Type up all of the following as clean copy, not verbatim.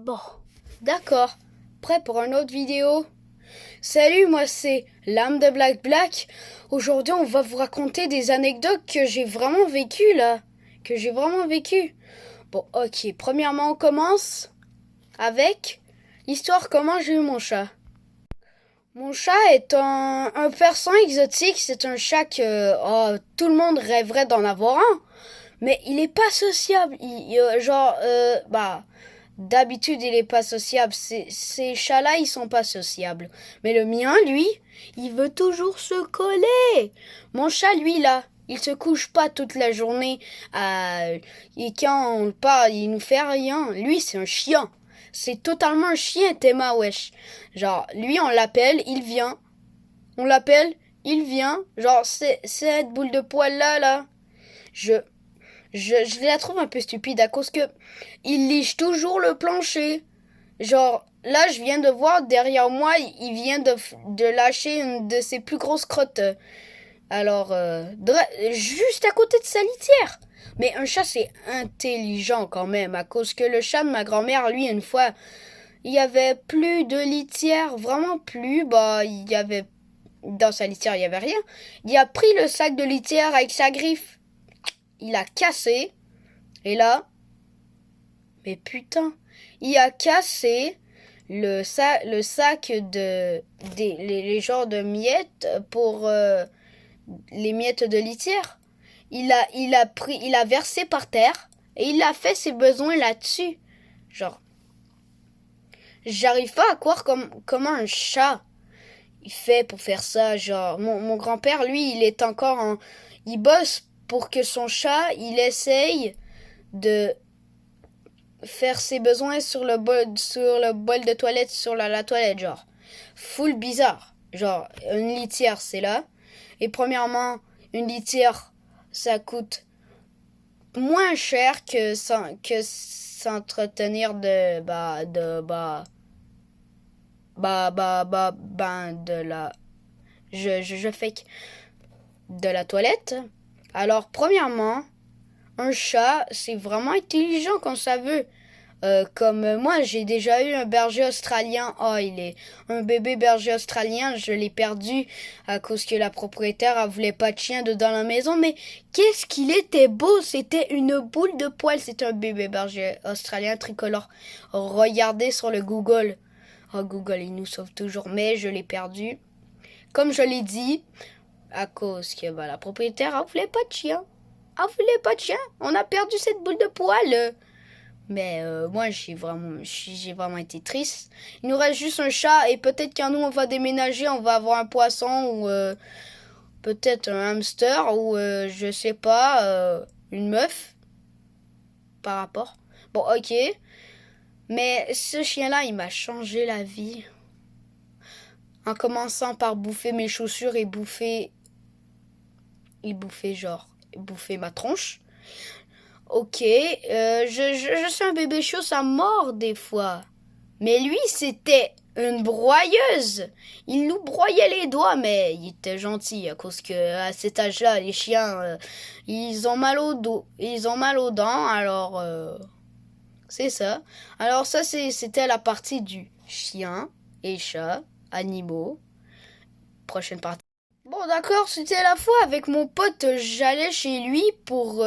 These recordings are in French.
Bon, d'accord. Prêt pour une autre vidéo? Salut, moi c'est l'âme de Black Black. Aujourd'hui, on va vous raconter des anecdotes que j'ai vraiment vécues là. Que j'ai vraiment vécues. Bon, ok. Premièrement, on commence avec l'histoire comment j'ai eu mon chat. Mon chat est un persan exotique. C'est un chat que tout le monde rêverait d'en avoir un. Mais il est pas sociable. D'habitude, il est pas sociable. Ces chats-là, ils sont pas sociables. Mais le mien, lui, il veut toujours se coller. Mon chat, lui, là, il se couche pas toute la journée. Et quand on parle, il nous fait rien. Lui, c'est un chien. C'est totalement un chien, Théma, wesh. Genre, lui, on l'appelle, il vient. On l'appelle, il vient. Genre, c'est cette boule de poil là. Je, je la trouve un peu stupide à cause que il liche toujours le plancher. Genre, là, je viens de voir derrière moi, il vient de lâcher une de ses plus grosses crottes. Alors, juste à côté de sa litière. Mais un chat, c'est intelligent quand même, à cause que le chat de ma grand-mère, lui, une fois, il y avait plus de litière, vraiment plus. Bah, il y avait dans sa litière, il y avait rien. Il a pris le sac de litière avec sa griffe. Il a cassé. Et là, mais putain, il a cassé le sac les genres de miettes pour les miettes de litière. Il a versé par terre et il a fait ses besoins là-dessus. Genre, j'arrive pas à croire comment un chat il fait pour faire ça. Genre, mon grand-père, lui, il bosse pour que son chat, il essaye de faire ses besoins sur le bol de toilette, sur la toilette, genre. Full bizarre. Genre, une litière, c'est là. Et premièrement, une litière, ça coûte moins cher que s'entretenir de la, je fake, de la toilette. Alors, premièrement, un chat, c'est vraiment intelligent quand ça veut. Comme moi, j'ai déjà eu un berger australien. Oh, il est un bébé berger australien. Je l'ai perdu à cause que la propriétaire ne voulait pas de chien dedans la maison. Mais qu'est-ce qu'il était beau! C'était une boule de poils. C'était un bébé berger australien tricolore. Regardez sur le Google. Oh, Google, il nous sauve toujours. Mais je l'ai perdu. Comme je l'ai dit, à cause que la propriétaire ne voulait pas de chien. Elle voulait pas de chien. On a perdu cette boule de poils. Mais moi, j'ai vraiment été triste. Il nous reste juste un chat et peut-être qu'un nous, on va déménager, on va avoir un poisson ou peut-être un hamster ou je sais pas, une meuf par rapport. Bon, ok. Mais ce chien-là, il m'a changé la vie. En commençant par bouffer mes chaussures et bouffer ma tronche. Ok, je suis un bébé chaud, ça mord des fois. Mais lui, c'était une broyeuse. Il nous broyait les doigts, mais il était gentil à cause que à cet âge-là, les chiens, ils ont mal au dos, ils ont mal aux dents. Alors, c'est ça. Alors ça, c'était la partie du chien et chat, animaux. Prochaine partie. Bon, d'accord, c'était la fois avec mon pote, j'allais chez lui pour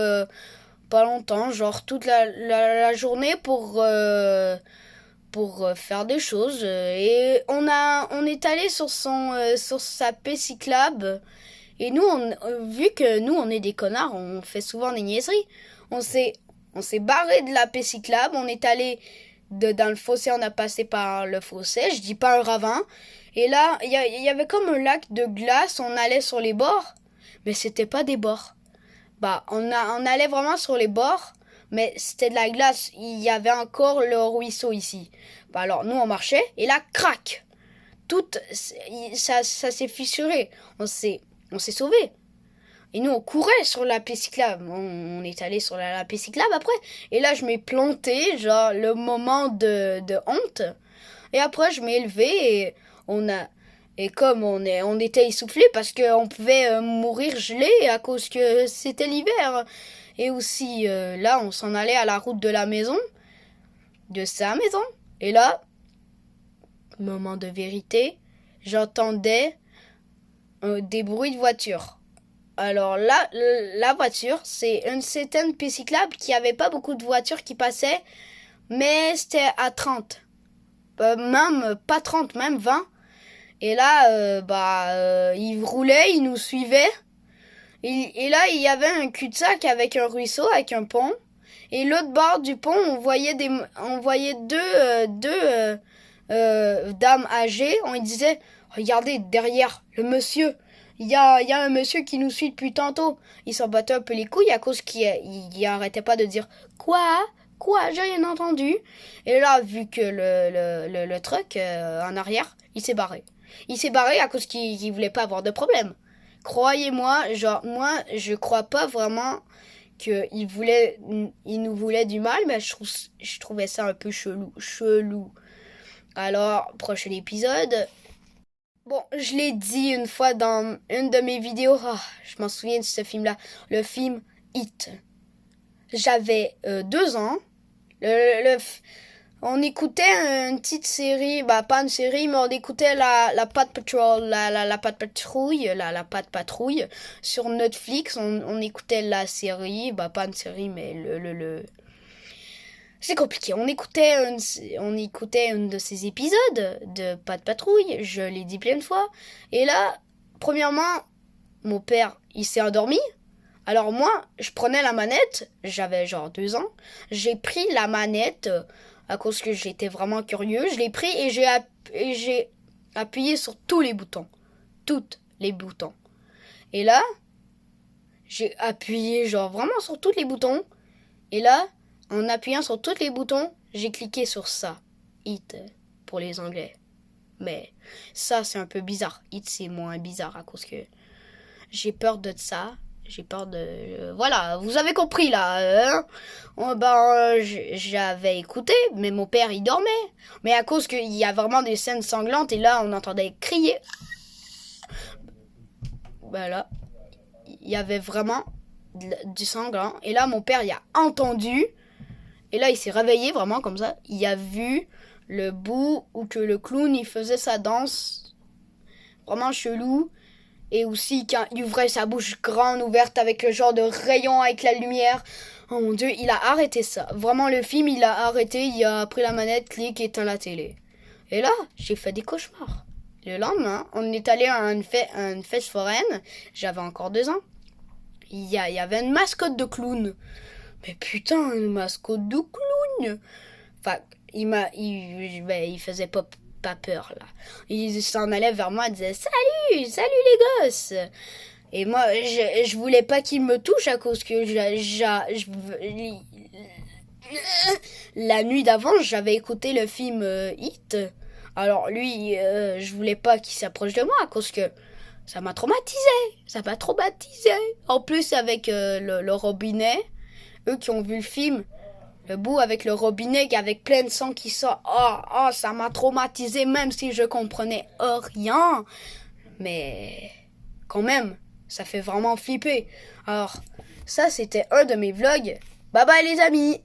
pas longtemps, genre toute la journée pour faire des choses. Et on est allé sur sa piste cyclable. Et nous, vu que nous, on est des connards, on fait souvent des niaiseries. On s'est, on s'est barré de la piste cyclable. On est allé dans le fossé, on a passé par le fossé. Je dis pas un ravin. Et là, il y avait comme un lac de glace. On allait sur les bords. Mais c'était pas des bords. On allait vraiment sur les bords, mais c'était de la glace. Il y avait encore le ruisseau ici. Alors, nous, on marchait, et là, crac! Tout, ça s'est fissuré. On s'est sauvés. Et nous, on courait sur la piste cyclable. On est allé sur la piste cyclable après. Et là, je m'ai planté, genre, le moment de honte. Et après, je m'ai élevé et on a, et comme on était essoufflé parce qu'on pouvait mourir gelé à cause que c'était l'hiver. Et aussi, là, on s'en allait à la route de la maison, de sa maison. Et là, moment de vérité, j'entendais des bruits de voiture. Alors là, la voiture, c'est une certaine piste cyclable qui avait pas beaucoup de voitures qui passaient, mais c'était à 30. Même pas 30, même 20. Et là, il roulait, il nous suivait. Et là, il y avait un cul-de-sac avec un ruisseau, avec un pont. Et l'autre bord du pont, on voyait deux dames âgées. On lui disait, regardez, derrière, le monsieur. Il y a un monsieur qui nous suit depuis tantôt. Il s'en battait un peu les couilles à cause qu'il arrêtait pas de dire, quoi, j'ai rien entendu. Et là, vu que le truck en arrière, il s'est barré. Il s'est barré à cause qu'il voulait pas avoir de problème. Croyez-moi, genre, moi, je crois pas vraiment qu'il nous voulait du mal, mais je trouvais ça un peu chelou. Alors, prochain épisode. Bon, je l'ai dit une fois dans une de mes vidéos, je m'en souviens de ce film-là, le film It. J'avais 2 ans. On écoutait une petite série, pas une série, mais on écoutait la Paw Patrol, la Paw Patrouille, la Paw Patrouille sur Netflix. On écoutait la série, pas une série, mais c'est compliqué. On écoutait une de ces épisodes de Paw Patrouille. Je l'ai dit plein de fois. Et là, premièrement, mon père, il s'est endormi. Alors moi, je prenais la manette. J'avais genre 2 ans. J'ai pris la manette à cause que j'étais vraiment curieux. Je l'ai pris et j'ai appuyé sur tous les boutons. Toutes les boutons. Et là, j'ai appuyé genre vraiment sur tous les boutons. Et là, en appuyant sur tous les boutons, j'ai cliqué sur ça. It pour les Anglais. Mais ça, c'est un peu bizarre. It, c'est moins bizarre à cause que j'ai peur de ça. J'ai peur de... voilà, vous avez compris là. J'avais écouté, mais mon père, il dormait. Mais à cause qu'il y a vraiment des scènes sanglantes, et là, on entendait crier. Là, il y avait vraiment du sanglant. Et là, mon père, il a entendu. Et là, il s'est réveillé vraiment comme ça. Il a vu le bout où que le clown, il faisait sa danse. Vraiment chelou. Et aussi quand il ouvrait sa bouche grande ouverte avec le genre de rayon avec la lumière. Oh mon Dieu, il a arrêté ça. Vraiment, le film, il a arrêté. Il a pris la manette, clic, éteint la télé. Et là, j'ai fait des cauchemars. Le lendemain, on est allé à une fête foraine. J'avais encore 2 ans. Il y avait une mascotte de clown. Mais putain, une mascotte de clown. Enfin, il faisait pas peur là. Il s'en allait vers moi et disait salut les gosses. Et moi, je voulais pas qu'il me touche à cause que la nuit d'avant, j'avais écouté le film It. Alors lui, je voulais pas qu'il s'approche de moi à cause que ça m'a traumatisé. En plus, avec le robinet, eux qui ont vu le film, le bout avec le robinet avec plein de sang qui sort. Ça m'a traumatisé même si je comprenais rien. Mais quand même, ça fait vraiment flipper. Alors, ça c'était un de mes vlogs. Bye bye les amis!